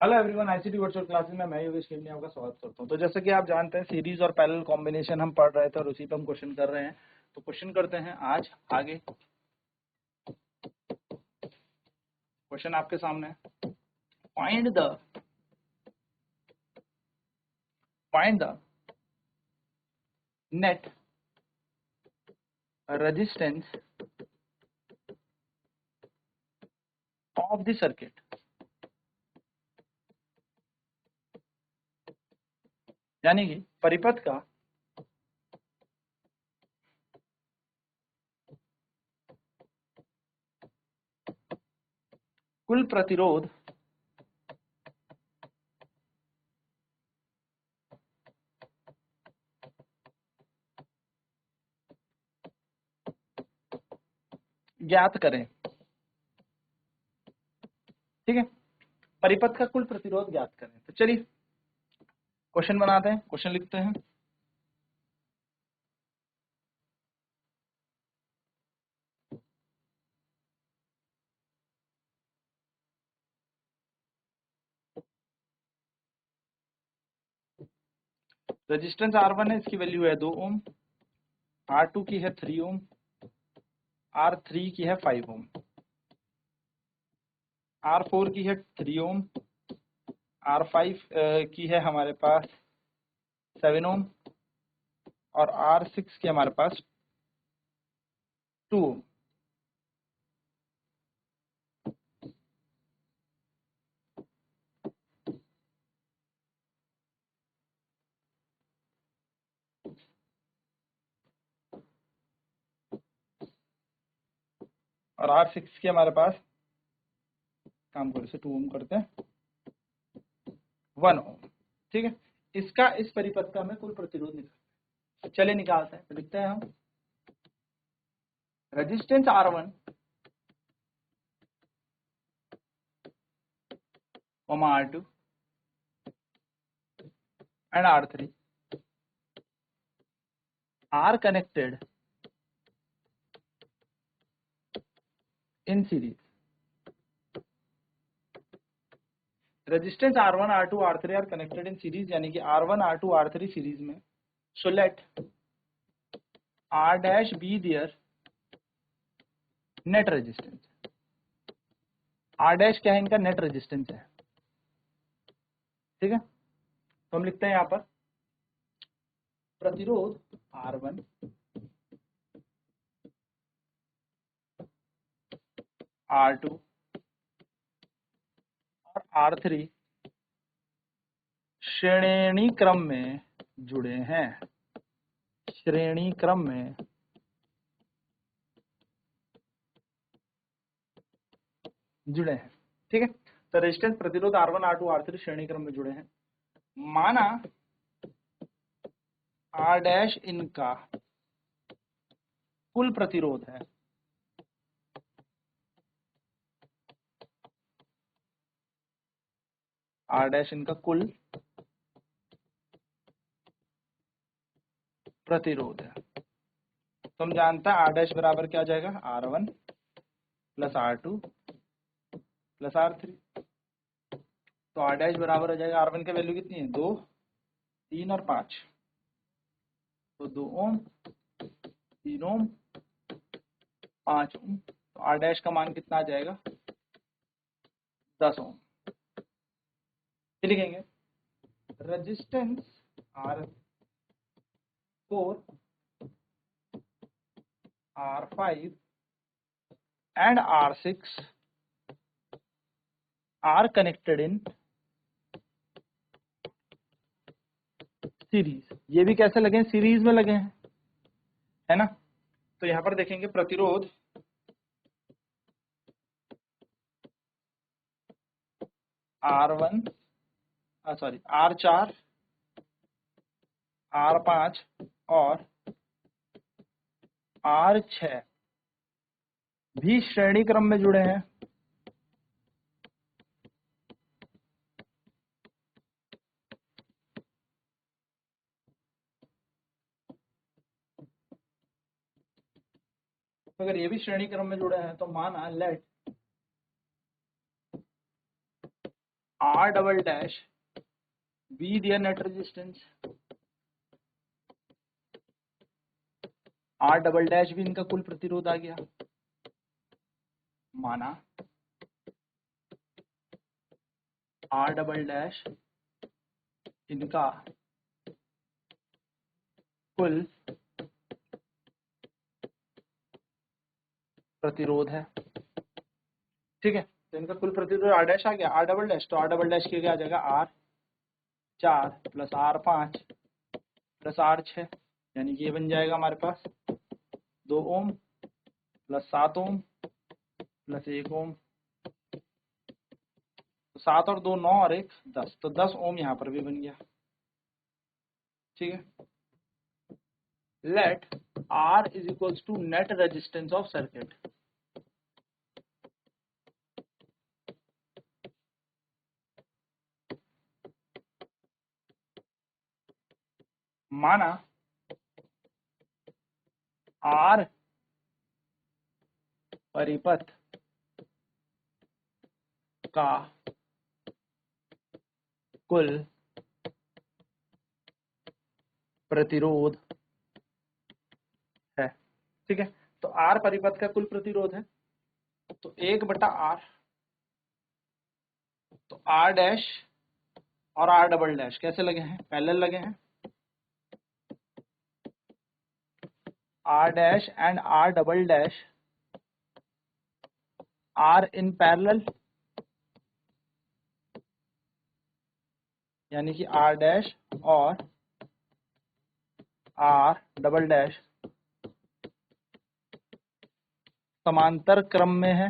Hello everyone, ICT virtual classes में मैं योगेश खेमनी आपका स्वागत करता हूं। तो जैसे कि आप जानते हैं, सीरीज और पैरेलल कॉम्बिनेशन हम पढ़ रहे थे और उसी पे हम क्वेश्चन कर रहे हैं। तो क्वेश्चन करते हैं आज आगे। क्वेश्चन आपके सामने है। Find the net resistance of the circuit, यानी कि परिपथ का कुल प्रतिरोध ज्ञात करें। ठीक है, परिपथ का कुल प्रतिरोध ज्ञात करें। तो चलिए क्वेश्चन बनाते हैं, क्वेश्चन लिखते हैं। रेजिस्टेंस R1 है, इसकी वैल्यू है 2 ओम। R2 की है 3 ओम। R3 की है 5 ओम। R4 की है 3 ओम। R5 की है हमारे पास 7 ओम। और R6 की हमारे पास 2 ओम। और R6 की हमारे पास, काम करो इसे 2 ओम करते हैं, 1 ओम। ठीक है, इसका इस परिपथ का हमें कुल प्रतिरोध निकालना है। चलिए निकालते हैं। तो लिखते हैं हम resistance R1 R2 and R3 are connected in series. Resistance R1 R2 R3 are connected in series, यानी कि R1 R2 R3 सीरीज में। So let R dash be their net resistance. R dash क्या है? इनका net resistance है। ठीक है, तो हम लिखते हैं यहाँ पर प्रतिरोध R1 R2 और R3 श्रेणी क्रम में जुड़े हैं। श्रेणी क्रम में जुड़े हैं। ठीक है, तो रेजिस्टेंस प्रतिरोध R1 R2 R3 श्रेणी क्रम में जुड़े हैं। माना R डैश इनका कुल प्रतिरोध है। R डैश इनका कुल प्रतिरोध है। तो हम जानते हैं R डैश बराबर क्या आ जाएगा? R1 plus R2 plus R3। तो R डैश बराबर हो जाएगा, R1 की वैल्यू कितनी है? 2, 3 और 5। तो 2 ओम, 3 ओम, 5 ओम। तो R डैश का मान कितना आ जाएगा? 10 ओम। लिखेंगे resistance R4 R5 and R6 are connected in series. ये भी कैसे लगे? सीरीज में लगे हैं, है ना। तो यहां पर देखेंगे प्रतिरोध R1 सॉरी R4 R5 और R6 भी श्रेणी क्रम में जुड़े हैं। तो अगर ये भी श्रेणी क्रम में जुड़े हैं तो माना let R double dash be their net resistance, R double dash भी इनका कुल प्रतिरोध आ गया, माना R डबल डैश इनका कुल प्रतिरोध है, ठीक है। तो इनका कुल प्रतिरोध R डैश आ गया, R डबल डैश, तो R डबल डैश के क्या आ जाएगा, R4 plus R5 plus R6, यानी कि ये बन जाएगा हमारे पास 2 ओम प्लस 7 ओम प्लस 1 ओम, तो 7 और 2 9 और 1 10, तो 10 ओम यहाँ पर भी बन गया, ठीक है। Let R is equals to net resistance of circuit, माना R परिपथ का कुल प्रतिरोध है, ठीक है। तो R परिपथ का कुल प्रतिरोध है, तो 1/R, तो R डैश और R डबल डैश कैसे लगे हैं, पैरेलल लगे हैं, R dash and R double dash are in parallel, यानी कि R डैश और R डबल डैश समांतर क्रम में है,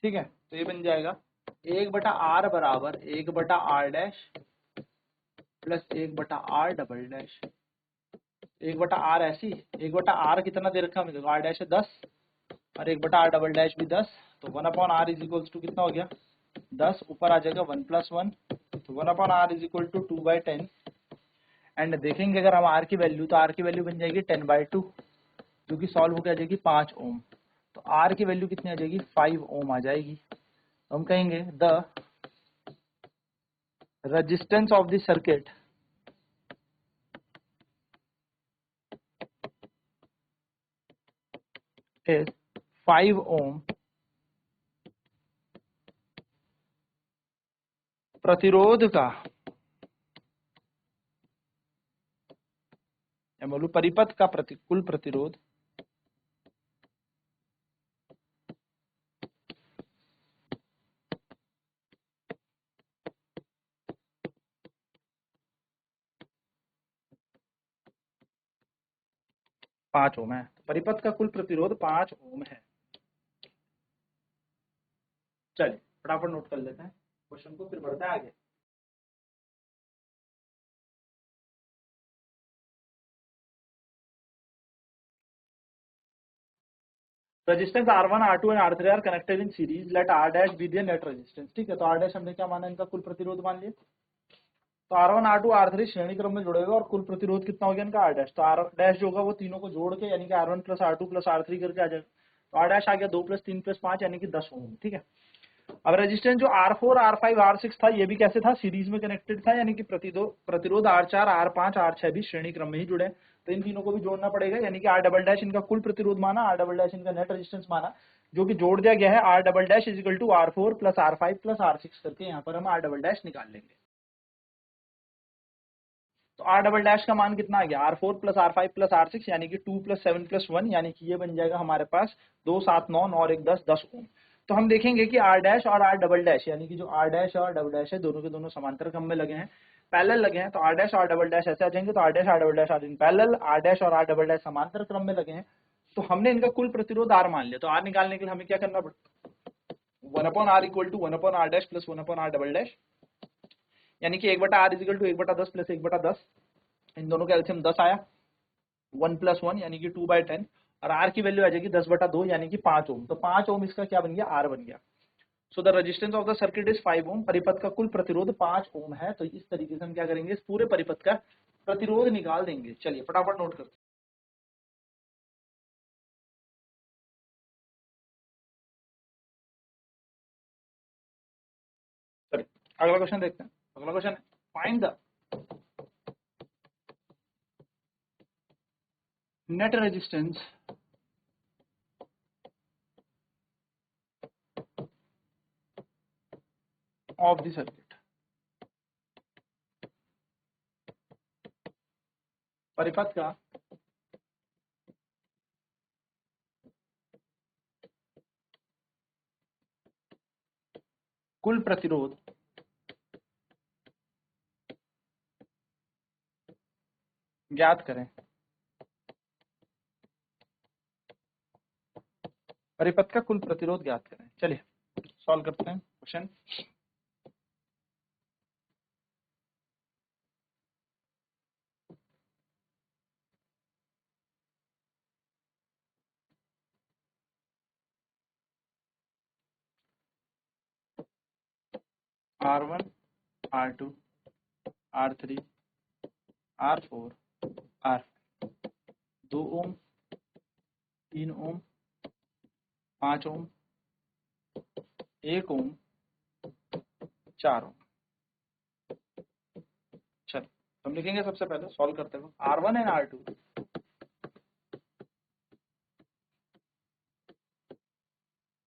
ठीक है। तो ये बन जाएगा 1/R बराबर 1/R dash plus 1/R double dash, 1/R ऐसी, 1/R कितना दे रखा है, R डैश है 10 और 1/R डबल डैश भी 10, तो 1/R इज इक्वल्स टू कितना हो गया 10, ऊपर आ जाएगा 1 + 1, तो 1/R is equal to 2/10, and देखेंगे अगर हम R की वैल्यू, तो R की वैल्यू बन जाएगी 10/2, जो कि सॉल्व होकर आ जाएगी 5 ओम, तो R की वैल्यू कितनी आ जाएगी 5 ओम आ जाएगी। तो हम कहेंगे the resistance of the circuit is 5 ओम, प्रतिरोध का या बोलूं परिपथ का कुल प्रतिरोध 5 ओम है, परिपथ का कुल प्रतिरोध 5 ओम है। चलिए फटाफट नोट कर लेते हैं क्वेश्चन को, फिर बढ़ते हैं आगे। Resistance R1 R2 and R3 are connected in series, let R dash be their net resistance, ठीक है। तो R डैश हमने क्या माना, इनका कुल प्रतिरोध मान लिया, तो R1 R2 R3 श्रेणी क्रम में जुड़े हुए और कुल प्रतिरोध कितना हो गया इनका R डैश, तो R डैश जो होगा वो तीनों को जोड़ के यानी कि R1 + R2 + R3 करके आ जाएगा, तो R डैश आ गया 2 + 3 + 5 यानी कि 10 ओम, ठीक है। अब रेजिस्टेंस जो R4 R5 R6 था, ये भी कैसे था, सीरीज में कनेक्टेड था, यानी कि प्रतिरोध R4 R5 R6 भी श्रेणी क्रम में ही जुड़े, तो इन तीनों को भी जोड़ना पड़ेगा, यानी कि R डबल डैश इनका कुल प्रतिरोध माना, R डबल डैश इनका नेट रेजिस्टेंस माना, जो कि जोड़ दिया गया है R double dash is equal to R4 + R5 + R6 करके, यहाँ पर हम R डबल डैश निकाल लेंगे। तो R डबल डैश का मान कितना आ गया, R4 + R5 + R6 यानी कि 2 + 7 + 1, यानी कि ये बन जाएगा हमारे पास 2 7 9 9 और 1 10 10 ओम। तो हम देखेंगे कि R डैश और R डबल डैश यानी कि जो R डैश और डबल डैश है, दोनों के दोनों समांतर क्रम में लगे हैं, पैरेलल लगे हैं, तो R डैश और डबल डैश ऐसे आ जाएंगे, तो R डैश और double dash are in parallel, R dash और R डबल डैश समांतर क्रम में लगे हैं, तो हमने इनका कुल प्रतिरोध R मान लिया। तो R निकालने के लिए हमें क्या करना पड़ता, 1/R equal to 1/R dash plus 1/R double dash, यानी कि 1/R is equal to 1/10 plus 1/10, इन दोनों का एलसीएम 10 आया, 1 + 1 यानी कि 2/10, और R की वैल्यू आ जाएगी 10/2 यानी कि 5 ओम, तो 5 ओम इसका क्या बन गया, R बन गया। So the resistance of the circuit is 5 ओम, परिपथ का कुल प्रतिरोध 5 ओम है, तो इस तरीके से हम क्या करेंगे, इस पूरे परिपथ का प्रतिरोध निकाल देंगे। चलिए फटाफट नोट करते हैं। अगला क्वेश्चन देखते हैं। अगला क्वेश्चन है find the net resistance of the circuit. परिपथ का कुल प्रतिरोध ज्ञात करें। परिपथ का कुल प्रतिरोध ज्ञात करें। चलिए सॉल्व करते हैं question. R1 R2 R3 R4 R 2 ओम 3 ओम 5 ओम 1 ओम 4 ओम। चलो हम लिखेंगे सबसे पहले सॉल्व करते हुए R1 and R2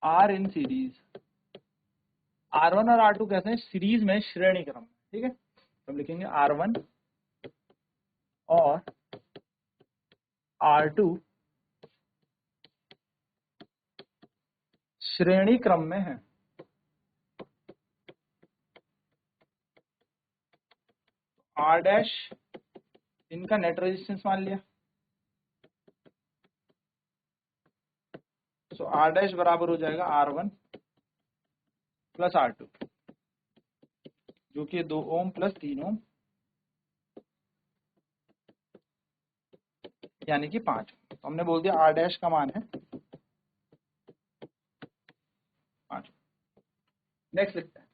are in series. R1 और R2 कैसे हैं? सीरीज में, श्रेणी क्रम में। ठीक है, तो हम लिखेंगे R1 और R2 श्रेणी क्रम में है। R डैश इनका नेट रेजिस्टेंस मान लिया, तो R डैश बराबर हो जाएगा R1 प्लस R2, जो कि 2 ओम प्लस 3 ओम यानी कि 5 ओम। तो हमने बोल दिया R डैश का मान है 5। नेक्स्ट लिखते हैं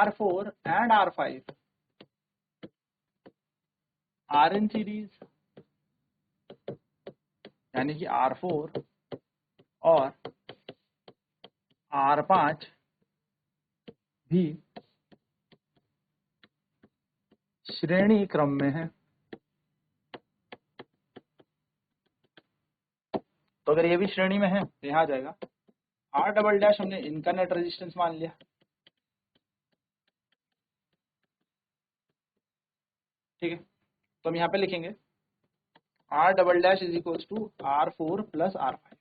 R4 and R5 are in series, यानी कि R4 और R5 भी श्रेणी क्रम में है। तो अगर ये भी श्रेणी में है तो यहाँ आ जाएगा R डबल डैश, हमने इनका नेट रेजिस्टेंस मान लिया। ठीक है, तो हम यहाँ पे लिखेंगे R double dash is equals to R4 plus R5।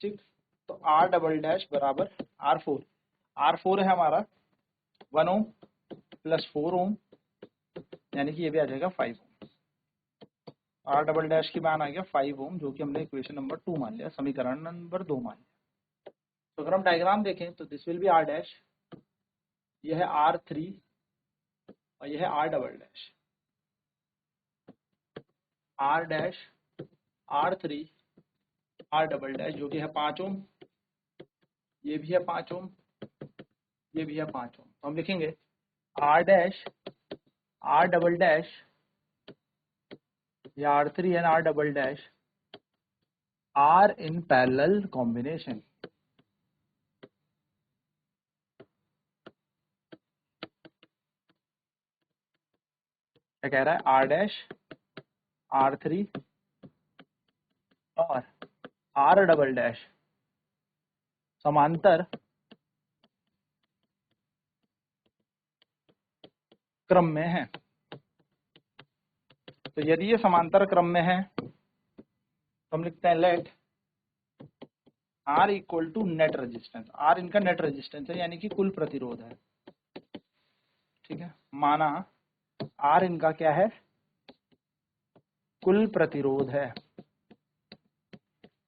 ठीक, तो R डबल डैश बराबर R4 है हमारा 1 ओम प्लस 4 ओम, यानी कि ये भी आ जाएगा 5 ओम। R डबल डैश की मान आ गया 5 ओम, जो कि हमने इक्वेशन नंबर 2 मान लिया, समीकरण नंबर 2 मान लिया। तो अगर हम डायग्राम देखें तो this will be R dash, यह है R3 और यह है R double dash. R dash R3 R double dash जो कि है 5 ओम, ये भी है 5 ओम, ये भी है 5 ओम। तो हम लिखेंगे R dash R double dash या R3 and R double dash are in parallel combination. क्या कह रहा है? R डैश R3 और R डबल डैश समांतर क्रम में है। तो यदि ये समांतर क्रम में है तो हम लिखते हैं let R equal to net resistance. R इनका नेट रेजिस्टेंस है, यानी कि कुल प्रतिरोध है। ठीक है, माना R इनका क्या है? कुल प्रतिरोध है।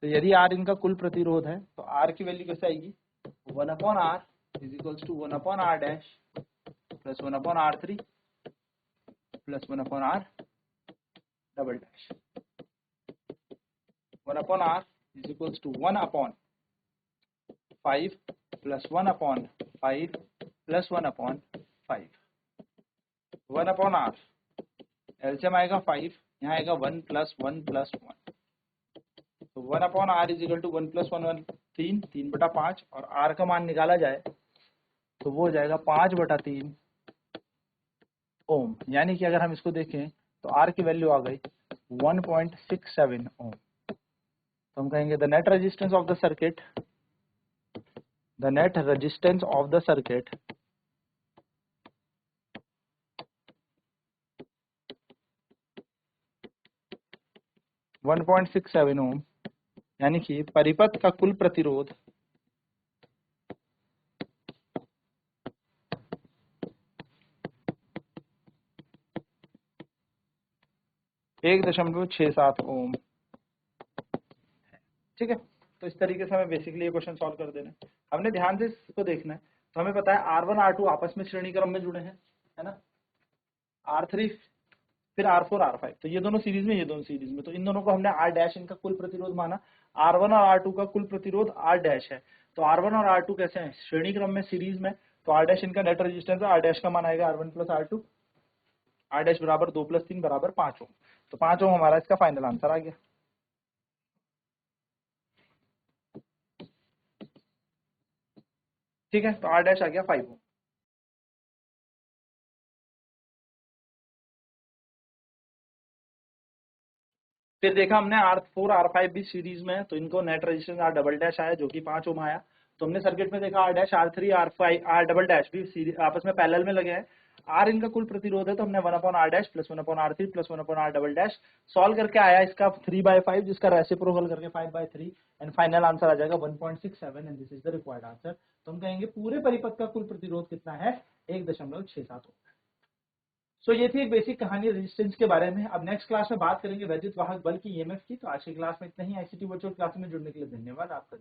तो यदि R इनका कुल प्रतिरोध है तो R की वैल्यू कैसे आएगी? 1 upon R is equals to 1 upon R dash plus 1 upon R3 plus 1 upon R double dash. 1 upon R is equals to 1 upon 5 plus 1 upon 5 plus 1 upon 5। 1 upon R LCM आएगा 5, यहाँ आएगा 1 plus 1 plus 1। तो 1 upon R is equal to 1 plus 1 1 3 3 बटा 5, और R का मान निकाला जाए तो वो हो जाएगा 5/3 ओम। यानी कि अगर हम इसको देखें तो आर की वैल्यू आ गई 1.67 ओम। तो हम कहेंगे the net resistance of the circuit one 1.67 ओम, यानी कि परिपथ का कुल प्रतिरोध 1.67 ओम। ठीक है, तो इस तरीके से हमें बेसिकली ये क्वेश्चन सॉल्व कर देना है। हमने ध्यान से इसको देखना है। तो हमें पता है R1 R2 आपस में श्रेणी क्रम में जुड़े हैं, है ना, R3 फिर R4 R5, तो ये दोनों सीरीज में, ये दोनों सीरीज में, तो इन दोनों को हमने R डैश इनका कुल प्रतिरोध माना। R1 और R2 का कुल प्रतिरोध R डैश है। तो R1 और R2 कैसे हैं, श्रेणी क्रम में, सीरीज में, तो R डैश इनका नेट रेजिस्टेंस है। R डैश का मान आएगा R1 plus R2, R dash बराबर 2 + 3 = 5 ओम। तो 5 ओम हमारा इसका फाइनल आंसर आ गया। ठीक है, तो R डैश आ गया 5 ओम। फिर देखा हमने R4 R5 भी सीरीज में है, तो इनको net resistance R double dash आया जो कि 5 ओम आया। तो हमने सर्किट में देखा R dash R3 R5 R double dash भी आपस में पैरेलल में लगे हैं। R इनका कुल प्रतिरोध है, तो हमने 1/R dash plus 1/R3 plus 1/R double dash solve करके आया इसका 3/5, जिसका रेसिप्रोकल करके 5/3, एंड फाइनल आंसर आ जाएगा 1.67, and this is the required answer. तो हम कहेंगे पूरे परिपथ का कुल प्रतिरोध कितना है, 1.67 ओम। सो ये थी एक बेसिक कहानी रेजिस्टेंस के बारे में। अब नेक्स्ट क्लास में बात करेंगे वैद्युत वाहक बल की, ईएमएफ की। तो आज की क्लास में इतना ही। आईसीटी वर्चुअल क्लास में जुड़ने के लिए धन्यवाद आपका।